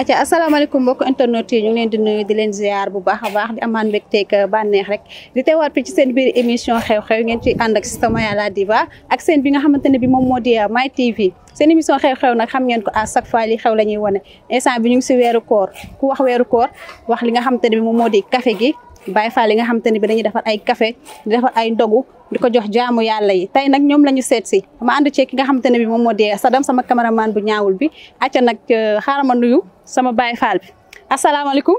acca asalaamaaleykum mbokk internet yi ñu ngi leen di nuyu di leen ziar bu baax a baax di amaan mbégteeg bànneex rek di teewaat fi ci seen biir émission xew-xew ngeen ci ànd ak Stamaya la diva ak seen bi nga xamante ne bi moom moo di My TV seen émission xew-xew nag xam ngeen ko à chaque fois li xew la ñuy wane instant bi ñu ngi si weeru koor ku wax weeru koor wax li nga xamante ne bi moom moo di café gi Baye Fall li nga xamante ne bi dañuy defar ay café di defar ay ndogu di ko jox jaamu yàlla yi tey nag ñoom la ñu seet si ma ànd ci ki nga xamante ne bi moom moo di Sadam sama cameraman bu ñaawul bi acca nag xaaral ma nuyu sama Baye Fall bi asalaamaaleykum.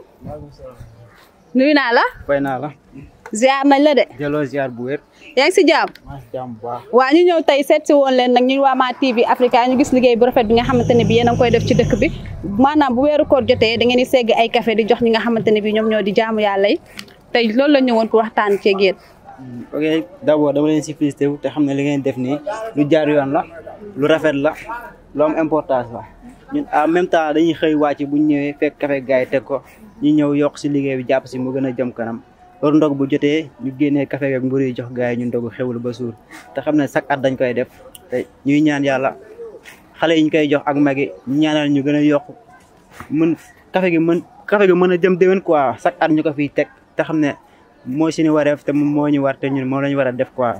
nuyu naa la. fay naa la. ziar nañ la de. jëloo ziar bu wér. yaa ngi si jàmm. maa ngi si jàmm bu baax. waa ñu ñëw tey seet si woon leen nag ñun waa My TV Africa ñu gis liggéey bu rafet bi nga xamante ne bi yéen a ngi koy def ci dëkk bi maanaam bu weeru koor jotee da ngeen di segg ay café di jox ñi nga xamante ne bi ñoom ñoo di jaamu yàlla yi tey loolu la ñëwoon pour waxtaan ci yéen. ok d'abord dama leen si félicité te xam ne li ngeen def nii lu jaar yoon la lu rafet la lu am importance la ñun en même temps dañuy xëy wàcc bu ñu ñëwee fekk café gars yi teg ko ñu ñëw yokk si liggéey bi jàpp si mu gën a jëm kanam loolu ndog bu jotee ñu génnee café ak mburu yi jox gars yi ñu ndogu xewlu ba suur te xam ne chaque at dañ koy def te ñuy ñaan yàlla xale yi ñu koy jox ak mag yi ñu ñaanal ñu gën a yokk mën café gi mën a jëm déwén quoi chaque at ñu ko fiy teg te xam ne mooy suñu wareef te moo ñu war te ñun moom la ñu war a def quoi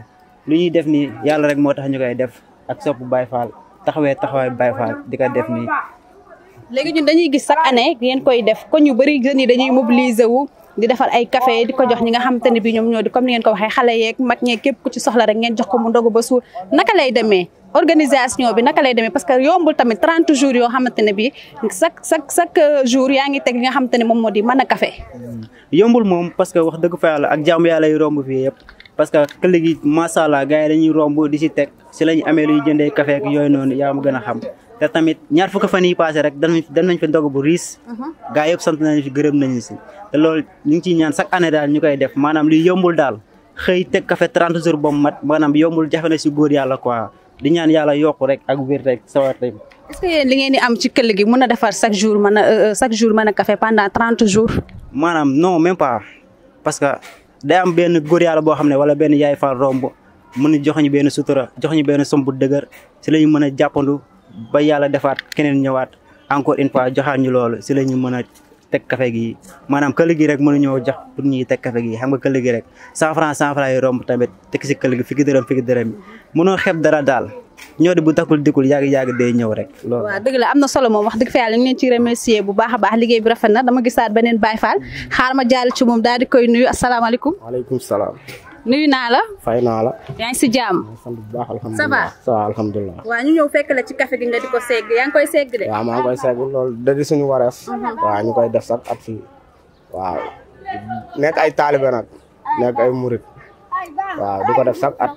lu ñuy def nii yàlla rek moo tax ñu koy def ak sopp Baye Fall taxawaay Baye Fall di ko def nii. léegi ñun dañuy gis chaque année ngeen koy def kon ñu bëri jeunes yi dañuy mobiliser wu di defar ay café di ko jox ñi nga xamante ne bi ñoom ñoo di comme ni ngeen ko waxee xale yeeg mag ñeeg képp ku ci soxla rek ngeen jox ko mu ndogu ba suur naka lay demee organisation bi naka lay demee parce que yombul tamit 30 jours yoo xamante ne bi chaque jour yaa ngi teg li nga xamante ne moom moo di mën a café. yombul moom parce que wax dëgg fa yàlla ak jàmm yàlla yu romb fii yëpp parce que këll gi macha allah gars yi dañuy romb di si teg si la ñu amee luy jëndee café ak yooyu noonu yaa ma gën a xam te tamit ñaar fukki fan yi passé rek dem nañ fi ndog bu riis gars yëpp sant nañu fi gërëm nañu si te loolu ñu ngi ciy ñaan chaque année daal ñu koy def maanaam li yombul daal xëy teg café 30 jours ba mu mat maanaam yombul jafe na si góor yàlla quoi di ñaan yàlla yokku rek ak wér rek sawar rek. est-ce que yéen li ngeen di am ci këll gi mën a defar chaque jour mën a café pendant 30 jours. maanaam non même pas parce que day am benn góor yàlla boo xam ne wala benn yaay Fall romb mën a jox ñu benn sutura jox ñu benn somb bu dëgër si la ñu mën a jàppandu ba yàlla defaat keneen ñëwaat encore une fois joxaat ñu loolu si la ñu mën a teg café gi maanaam këll gi rek mën a ñëw jox pour ñuy teg café gi xam nga këll gi rek 100 francs yi romb tamit teg si këll gi fiki dërëm yi mënoo xeeb dara daal ñoo di bu takkul dikul yàgg day ñëw rek loolu. waaw dëgg la am na solo moom wax dëgg fa yàlla ñu leen ci remercier bu baax a baax liggéey bi rafet na dama gisaat beneen Baye Fall xaar ma jàll ci moom daal di koy nuyu asalaamaaleykum. waaleykum salaam. nuyu naa la. fay naa la. yaa ngi si jàmm. sant bu baax alhamdulilah. ça va ça va alhamdulilah. waaw ñu ñëw fekk la ci café gi nga di ko segg yaa ngi koy segg de. waaw maa ngi koy segg loolu da di suñu wareef. waaw ñu koy def sax at fii waaw nekk ay taalibe nag nekk ay murit waaw di ko def sax at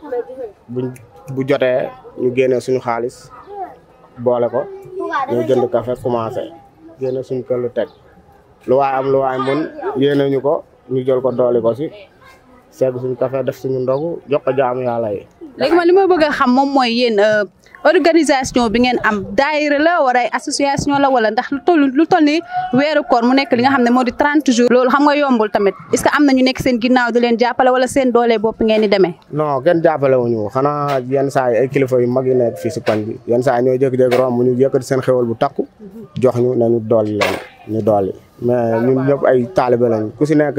bu jotee ñu génnee suñu xaalis boole ko ñu jënd café commencé génne suñu kër lu teg lu waay am lu waay mën yéene ñu ko ñu jël ko dooli ko si segg suñu café def suñu ndogu jox ko jaamu yàlla yi. léegi man li ma bëgg a xam moom mooy yéen organisation bi ngeen am daayira la wala ay association la wala ndax lu toll ni weeru koor mu nekk li nga xam ne moo di 30 jours. loolu xam nga yombul tamit est-ce que am na ñu nekk seen ginnaaw di leen jàppale wala seen doole bopp ngeen di demee. non kenn jàppale wuñu xanaa yenn saa yi ay kilifa yu mag yi nekk fii si koñ bi yenn saa yi ñooy jékki-jékki romb ñu yëkkati seen xéwal bu takku jox ñu ne ñu dolli leen ñu dolli mais ñun ñëpp ay taalibe lañ ku si nekk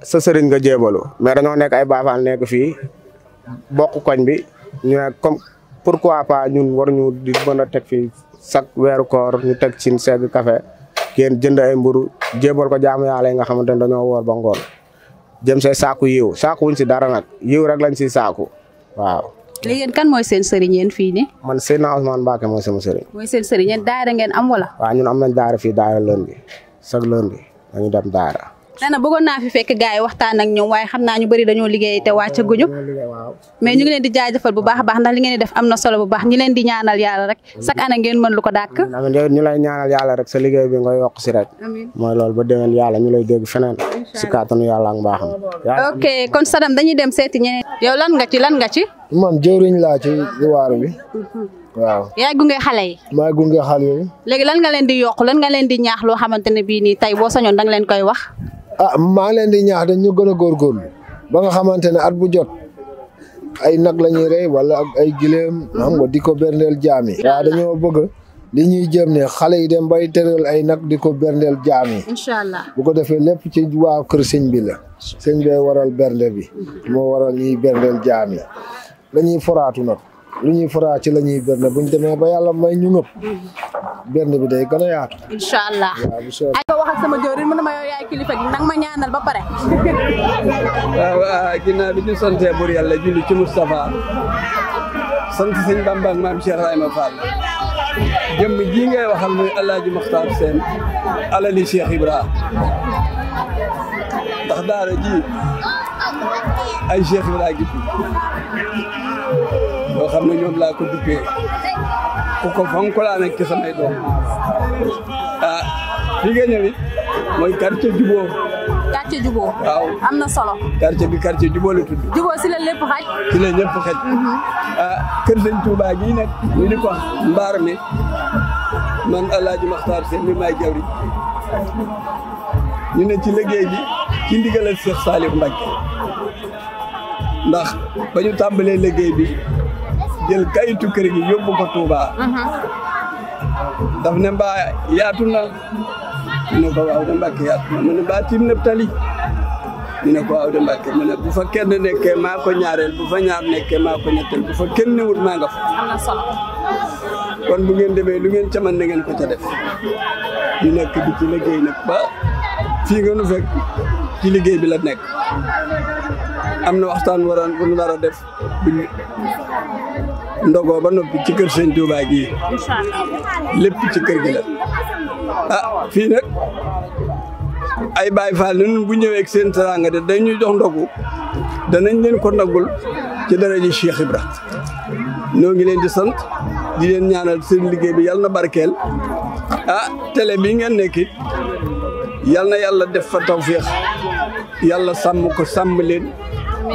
sa sëriñ nga jébalu mais dañoo nekk ay Baay Faal nekk fii bokk koñ bi ñu ne comme pourquoi pas ñun waruñu di mën a teg fii chaque weeru koor ñu teg ci segg café kenn jënd ay mburu jébal ko jaamu yàlla yi nga xamante ne dañoo woor ba ngoon jëm see saaku yiw saaku wuñ si dara nag yiw rek lañ si saaku waaw. léegi yéen kan mooy seen sëriñ yéen fii nii. man Seydina Ousmane Mbacke mooy sama sëriñ. mooy seen sëriñ yéen daara ngeen am wala. waaw ñun am nañ daara fii daara lundi chaque lundi dañu dem daara. dana bëggoon naa fi fekk gars yi waxtaan ak ñoom waaye xam naa ñu bëri dañoo liggéey te wàccaguñu mais ñu ngi leen di jaajëfal bu baax a baax ndax li ngeen di def am na solo bu baax ñi leen di ñaanal yàlla rek chaque année ngeen mën lu ko dàkk. amiin ñu lay ñaanal yàlla rek sa liggéey bi nga yokk si rek. mooy loolu ba déwén yàlla ñu lay dégg feneen. si kàttanu yàlla ak mbaaxam. ok kon Sadam dañuy dem seeti ñeneen. yow lan nga ci. man jëwriñ laa ci waar bi. waaw. yaay gunge xale yi. maay gunge xale yi. léegi lan nga leen di yokk lan nga leen di ñaax loo xamante ne bii nii tey boo sañoon danga leen koy wax. maa ngi leen di ñaax dañ ñu gën a góorgóorlu ba nga xamante ne at bu jot ay nag la ñuy rey wala ak ay gileem xam nga di ko berndeel jaam yi. waaw dañoo bëgg li ñuy jëm ne xale yi dem bay tëral ay nag di ko berndeel jaam yi. incha allah bu ko defee lépp ci waa kër sëñ bi la. sëñ bee waral bernde bi. moo waral ñuy berndeel jaam yi. dañuy foraatu nag lu ñuy foraat ci la ñuy bernde buñ demee ba yàlla may ñu ngëpp. bernde bi day gën a yaatu. incha allah ay ko wax ak sama jëwriñ mu ne ma yow yaay kilifa gi nag ma ñaanal ba pare. waaw ginnaaw bi ñu santee bur yàlla julli ci Moustapha sant sëñ Bamba ak maam Cheikh Ibrahima Fall jëmm ji ngay waxal muy Alaaji Maxtaar Seen alali Cheikh Ibra ndax daara ji ay Cheikh Ibra gi fi yoo xam ne ñoom laa ko duppee ku ko fonk laa nekk ci samay doom fi nga ñëwit mooy quartier Juboo. quartier Juboo. waaw am na solo. quartier bi quartier Juboo la tudd. Juboo si la lépp xaj. si la ñëpp xaj. kër sëñ Touba gii nag ñu di ko mbaar mi man Alaaji Maxtaar Seen mi maay jawri ñu ne ci liggéey bi ci ndigalal Cheikh Salif Mbacke ndax ba ñu tàmbalee liggéey bi jël kayitu kër gi yóbbu ko Touba. daf ne mbaa yaatu na ñu ne ko waaw de Mbacke yaatu na mu ne mbaa tiim na tali ñu ne ko waaw de Mbacke mu ne bu fa kenn nekkee maa ko ñaareel bu fa ñaar nekkee maa ko ñetteel bu fa kenn newut maa nga fa. am na solo. kon bu ngeen demee lu ngeen ca mën na ngeen ko ca def ñu nekk di ci liggéey nag ba fii nga nu fekk ci liggéey bi la nekk am na waxtaan bu ñu war a def buñ ndogoo ba noppi ci kër sëñ Touba gii lépp ci kër gi la fii nag ay Baay Faal ñun bu ñëwee ak seen teraanga de dañuy jox ndogu danañ leen ko nagul ci daraja Cheikh Ibra ñoo ngi leen di sant di leen ñaanal seen liggéey bi yàlla na barkeel télé bi ngeen nekk yàlla na yàlla def fa tawféex yàlla sàmm ko sàmm leen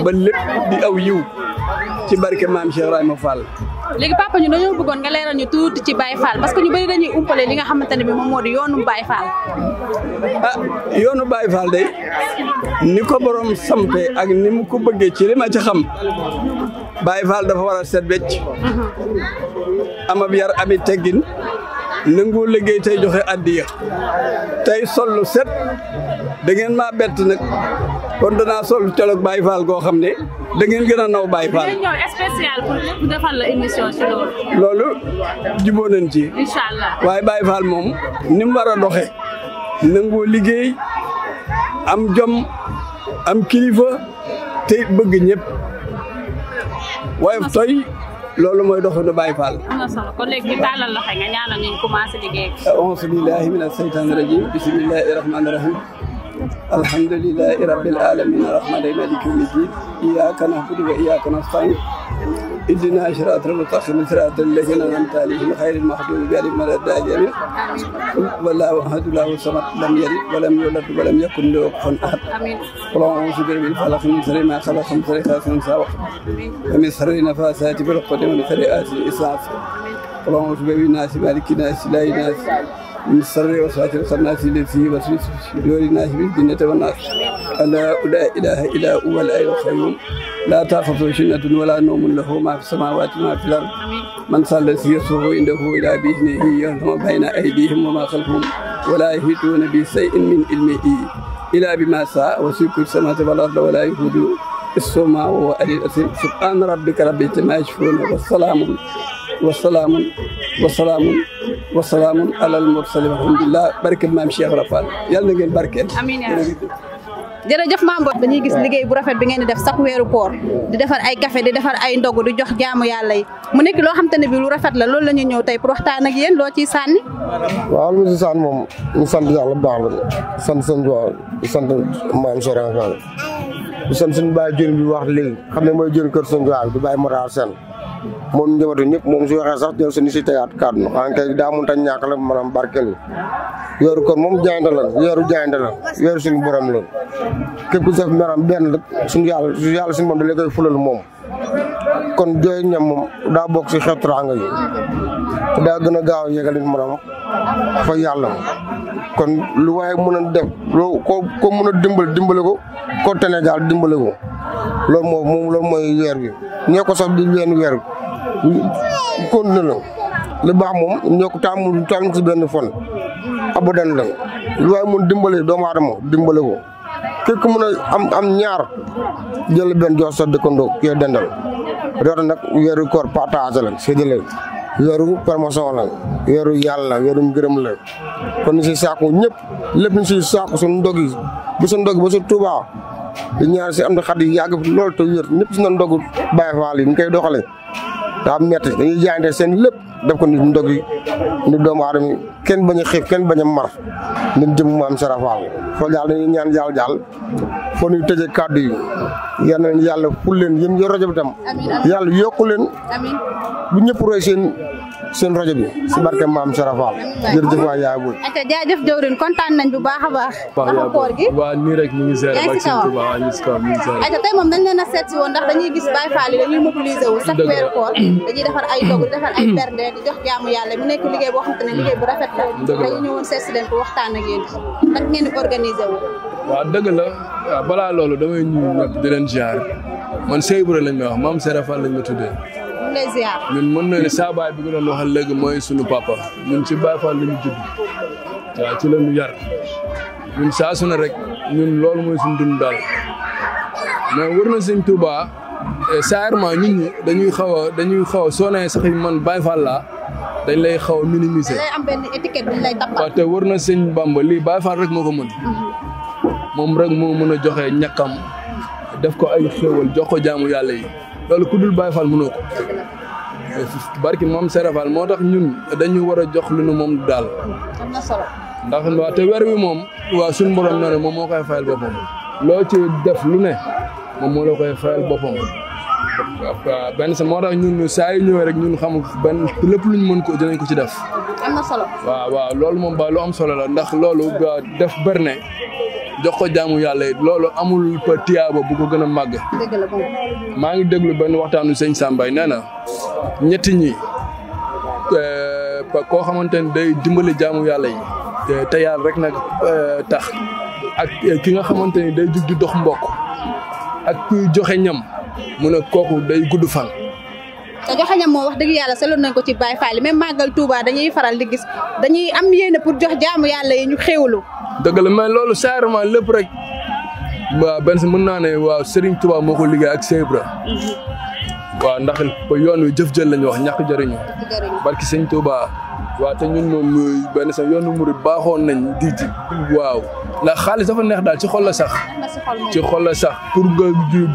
ba lépp di aw yiw ci barke maam Cheikh Ibrahima Fall. léegi papa ñu dañoo bëggoon nga leeral ñu tuuti ci Baye Fall parce que ñu bëri dañuy umpale li nga xamante ne bi moom moo di yoonu Baye Fall. yoonu Baye Fall day ni ko borom sampe ak ni mu ko bëggee ci li ma ci xam Baye Fall dafa war a set wecc am ab yar ami teggin nangu liggéey tey joxe addiya tey sol lu set da ngeen maa bett nag kon danaa sol colog Baye Fall goo xam ne da ngeen gën a naw Baye Fall. ñëw spécial pour lépp defal la émission ci loolu. loolu jubóo nañ ci. incha allah waaye Baye Fall moom ni mu war a doxee nangoo liggéey am jom am kilifa te bëgg ñëpp waaye toy loolu mooy doxinu Baye Fall. am na solo kon léegi ñu tàllal loxo nga ñaanal ñu commencé liggéey. auzu billahi mina seytaani rajim bismillahi rahmaani rahim alhamdulillahi rabbil alamin arrahmani maliki yawmi ddin iyyaka na'budu wa iyyaka nasta'in ihdina siratal mustaqim siratal ladzina an'amta alayhim ghayril maghdubi alayhim waladdallin wallahu ahad allahu samad lam yalid wa lam yulad wa lam yakun lahu kufuwan ahad qul a'udhu bi rabbil falaq min sharri ma khalaq min sharri ghasiqin idha waqab wa min sharri nafathati fil 'uqad wa min sharri hasidin idha hasad qul a'udhu bi rabbin nas malikin nas ilahin nas من شر وسواس الخناس الذي يوسوس في صدور الناس من الجنة والناس ألا لا إله إلا هو الحي القيوم لا تأخذه سنة ولا نوم له ما في السماوات وما في الأرض من صلى الذي يصرف عنده إلى بإذنه يعلم بين أيديهم وما خلفهم ولا يحيطون بشيء من علمه إلا بما شاء وسع السماوات والأرض ولا يحوده السماء وهو العلي العظيم سبحان ربك رب العزة عما يصفون wasalaamun alal mursalin alhamdulilah barke maam Cheikh Ibra Fall yàlla na ngeen barkeel. amiin jërëjëf maam Mbodj dañuy gis liggéey bu rafet bi ngeen di def sax weeru koor di defar ay café di defar ay ndogu di jox jaamu yàlla yi mu nekk loo xam te ne bi lu rafet la loolu la ñu ñëw tey pour waxtaan ak yéen loo ciy sànni. waaw lu mu si sànni moom ñu sant yàlla bu baax la sant sëñ Tuubaa di sant maam Cheikh Ibra Fall di sant suñu baay jëriñ bi wax léegi xam ne mooy jëriñ kër sëñ Tuubaa di Baye Matar Sène moom njabootu ñëpp moom su waxee sax jël suñu si tegaat kàddu xanaa kay daa mënut a ñàkk la maanaam barkeel weeru kon moom jaayante la weeru jaayante la weeru suñu borom la képp ku def maanaam benn rek suñu yàlla suñu moom da lay koy fulal moom kon jooy ñam moom daa bokk si xeetu teraanga yi te daa gën a gaaw a yeggali maanaam fa yàlla kon lu waaye mën a def loo ko mën a dimbale ko ko tene daal dimbale ko loolu mooy weer wi ñoo ko sax di wenn weer continué la lu baax moom ñoo ko taamu si benn fon abadan la lu waaye mun dimbale doomu aadama dimbale ko képp ku mën a am ñaar jël benn jox sa dëkkandoo kii dendal doota nag weeru koor partage la séddale weeru promotion la weeru yàlla weeru ngërëm la kon ni si saako ñëpp lépp ñu si saako suñu ndog yi bu sa ndog ba sa Touba di ñaar si am na xat yi yàgg loolu te wér ñëpp si na ndogu Baye Fall yi ñu koy doxale daa metti dañuy jaayante seen lépp def ko nit ndog yi ni doomu aadama yi kenn bañ a xiif kenn bañ a mar nit jëm Maam Sara Fall foo daal dañuy ñaan jàll foo ñuy tëjee kàddu yi yal na leen yàlla ful leen yéen yor rajo bi tam yàlla yokku leen bu ñëpp roy seen rajo bi si barke Maam Sara Fall jërëjëf waay yaay booy ak jaajëf jawrin kontaan nañ bu baax a baax naka koor gi waaw nii rek ñu ngi seere ba ci Touba ñu ci kaw ñu ngi seere ak tey moom dañ leen a seet si woon ndax dañuy gis Baye Fall yi dañuy mobiliser wu chaque weeru koor dañuy defar ay dog di defar ay bernde di jox jaamu yàlla mu nekk liggéey boo xamante ne liggéey bu rafet la dañu ñëwoon seet si leen pour waxtaan ak yéen nag ngeen di organiser wu waaw dëgg la waaw balaa loolu damay nuyu ñëpp di leen ziar man Sey Ibra lañ may wax Maam Sara Fall lañ ma tuddee ñun mën na ne saa baay bi nga doon waxal léegi mooy sunu papa ñun ci Baye Fall la ñu judd waaw ci la ñu yar ñun saa su ne rek ñun loolu mooy suñu dund daal mais wër na sëñ Touba saarement nit ñi dañuy xaw a soo nee sax man Baye Fall laa dañ lay xaw a minimiser. lay am benn étiquette bu ñu lay tappal. waaw te wër na sëñ Bamba lii Baye Fall rek moo ko mën. moom rek moo mën a joxe ñàkkam def ko ay xéwal jox ko jaamu yàlla yi loolu ku dul Baye Fall mënoo ko. barki Maam Sara Fall moo tax ñun dañu war a jox lu nu moom daal. am na solo. ndax waa te weer wi moom waa suñu borom nee na moom moo koy fayal boppam loo ci def lu ne moom moo la koy fayal boppam. waaw benn sa moo tax ñun saa yu ñëwee rek ñun xam benn lépp luñ mën ko dinañ ko ci def. am na solo. waaw loolu moom ba lu am solo la ndax loolu def berne jox ko jaamu yàlla it loolu amul pa tiyaaba bu ko gën a màgg. dëgg la moom. maa ngi déglu benn waxtaanu sëñ Sambay nee na ñetti ñi koo xamante ne day dimbali jaamu yàlla yi te yàlla rek nag tax ak ki nga xamante ni day jug di dox mbokk ak kuy joxe ñam mu ne kooku day gudd fan. te joxe ñam moom wax dëgg yàlla seetlu nañ ko ci Baye Fall même màggal Touba dañuy faral di gis dañuy am yéene pour jox jaamu yàlla yi ñu xéwlu. dëgg la mais loolu saarement lépp rek waaw benn si mën naa ne waaw Serigne Touba moo ko liggéey ak Sey Ibra waaw ndax yoon wi jëf jël lañu wax ñàkk jëriñu barki Sëñ Touba waaw te ñun moom benn sa yoonu murid baaxoon nañ di waaw ndax xaalis dafa neex daal ci xol la sax ci xol la sax pour nga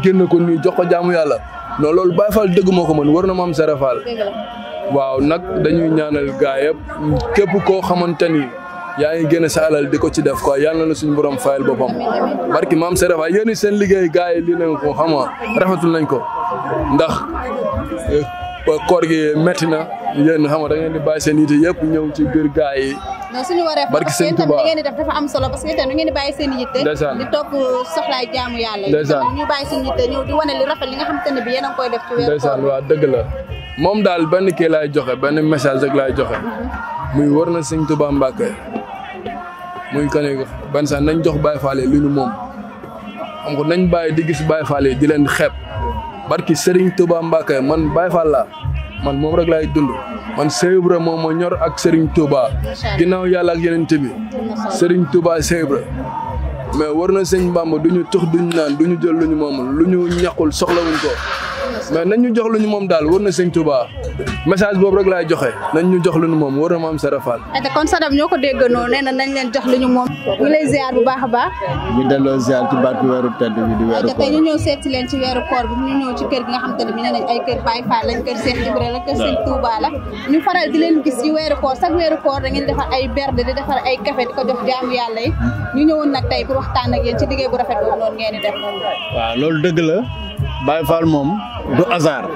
génn ko nii jox ko jaamu yàlla non loolu Baye Fall dëgg moo ko mën war na Maam Sara Fall waaw nag dañuy ñaanal gaa yëpp képp koo xamante ni yaa ngi génn sa alal di ko ci def quoi yàlla na la suñu borom fayal boppam barki Maam Sara Fall yéen seen liggéey gaa yi lii nañ ko xam nga rafetul nañ ko ndax koor gi metti na yéen xam nga da ngeen di bàyyi seen yitte yëpp ñëw ci biir gaa yi. non suñu waree barki Sëñ Touba li ngeen di def dafa am solo parce que yéen ngeen di bàyyi seen yitte di topp soxlaay jaamu yàlla yi ñu bàyyi seen yitte ñëw di wane li rafet li nga xamante ne bi yéen a ngi koy def ci weeru koor ndeysaan waaw dëgg la moom daal benn kii laay joxe benn message rek laay joxe muy war na Sëñ Touba Mbacke muy que ne benn sax nañ jox Baye Fall li ñu moom xam nga nañ bàyyi di gis Baye Fall di leen xeeb barki Serigne Touba Mbacke man Baye Fall la man moom rek laay dund man Sey Ibra moom moo ñor ak Serigne Touba ginnaaw yàlla ak yeneen bi Serigne Touba Sey Ibra mais war na sëñ Bamba duñu tux duñu naan duñu jël lu ñu moomul lu ñu ñàkkul soxlawuñ ko mais nañ ñu jox lu ñu moom daal war na sëñ Touba message boobu rek laay joxe nañ ñu jox lu ñu moom war na Maam Sara Fall. te kon Sadam ñoo ko déggandoo nee na nañ leen jox lu ñu moom ñu lay ziar bu baax a baax. ñu delloo ziar ci barke weeru tedd bi di weeru koor. tey ñu ñëw seet si leen ci weeru koor bi ñu ñëw ci kër gi nga xamante ne bi nee nañ ay kër Baye Fall lañ kër Cheikh Ibra la kër Sëñ Touba la ñu faral di leen gis ci weeru koor chaque weeru koor da ngeen defar ay berde di defar ay café di ko jox jaamu yàlla yi ñu ñëwoon nag tey pour waxtaan ak yéen ci liggéey bu rafet boobu noonu ngeen di def. waaw loolu dëgg la Baye Fall moom du hasard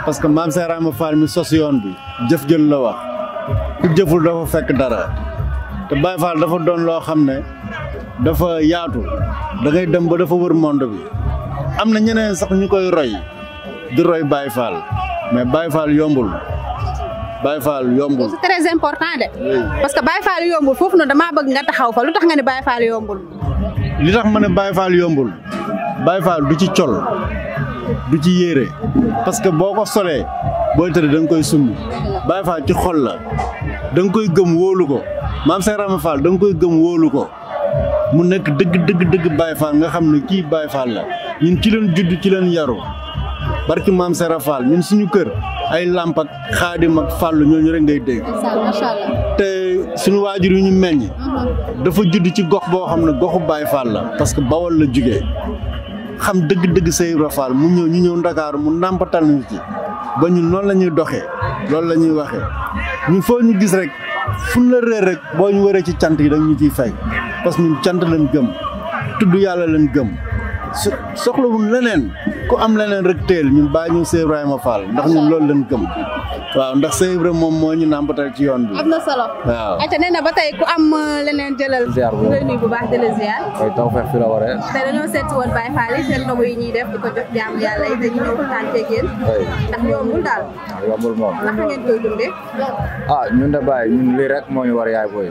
parce que Maam Sara Fall mi sos yoon bi jëf jël la wax ku jëful dafa fekk dara te Baye Fall dafa doon loo xam ne dafa yaatu da ngay dem ba dafa wër monde bi am na ñeneen sax ñu koy roy di roy Baye Fall mais Baye Fall yombul Baye Fall yombul. c'est très important de. parce que Baye Fall yombul foofu noonu damaa bëgg nga taxaw fa lu tax nga ne Baye Fall yombul. li tax ma ne Baye Fall yombul Baye Fall du ci col du ci yére parce que boo ko solee booy tëdd da nga koy summi Baye Fall ci xol la da nga koy gëm wóolu ko maam Cheikh Rama Fall da nga koy gëm wóolu ko mu nekk dëgg Baye Fall nga xam ne kii Baye Fall la ñun ci leen judd ci leen yaru barki maam Cheikh Fall ñun suñu kër ay lamp ak xaadim ak fàllu ñooñu rek ngay dégg te suñu waajur yu ñu meññ dafa judd ci gox boo xam ne goxu Baye Fall la parce que Bawol la jugee xam dëgg Cheikh Ibra Fall mu ñëw ñu ñëw Ndakaaru mu nàmpatal ñu ci ba ñun noonu la ñuy doxee loolu la ñuy waxee ñun foo ñu gis rek fuñ la réer rek boo ñu waree ci cant yi dañ ñu ciy fay parce que ñun cant lañ gëm tudd yàlla lañ gëm soxlawul leneen ku am leneen rek teel ñun bàyyi ñu Cheikh Ibrahima Fall ndax ñun loolu lañ gëm waaw ndax Cheikh Ibrahima moom moo ñu nàmpatal ci yoon bi. am na solo. waaw ayca nee na ba tey ku am leneen jëlal. ziar bu ngay nuyu bu baax di la ziar. koy taw feex fi la waree. te dañoo seet woon Baye Fall yi seen ndogu yi ñuy def di ko jox jaamu yàlla yi te ñu ñëw waxtaan ak yéen. ndax yombul daal. yombul moom. naka ngeen koy dundee. ñun de Baye ñun lii rek moo ñu war yaay booy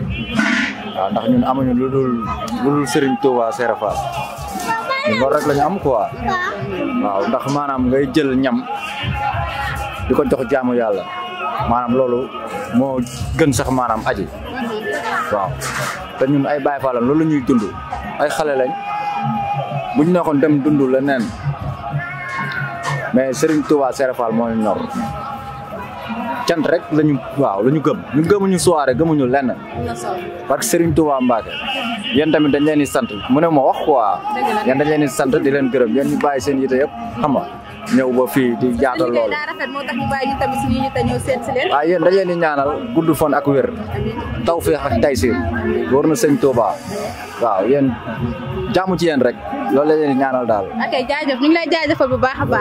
waaw ndax ñun amuñu lu dul Serigne Touba Serap Fall ñun loolu rek la ñu am quoi waaw ndax maanaam ngay jël ñam di ko jox jaamu yàlla maanaam loolu moo gën sax maanaam aji waaw te ñun ay Baye Fall loolu la ñuy dund ay xale lañ buñ nekkoon dem dund leneen mais Serigne Touba Serap Fall moo ñu ñor cant rek lañu waaw la ñu gëm ñu gëmuñu soirée gëmuñu lenn parce que Serigne Touba Mbacke yéen tamit dañ leen di sant mu ne ma wax quoi yéen dañ leen di sant di leen gërëm yéen ñu bàyyi seen yite yëpp xam nga ñëw ba fii di jaatal loolu waaw yéen dañ leen di ñaanal gudd fan ak wér tawfeex ak taysiir wóor na sëñ Touba waaw yéen jaamu ci yéen rek loolu la leen di ñaanal daal. ok jaajëf ñu ngi lay jaajëfal bu baax a baax.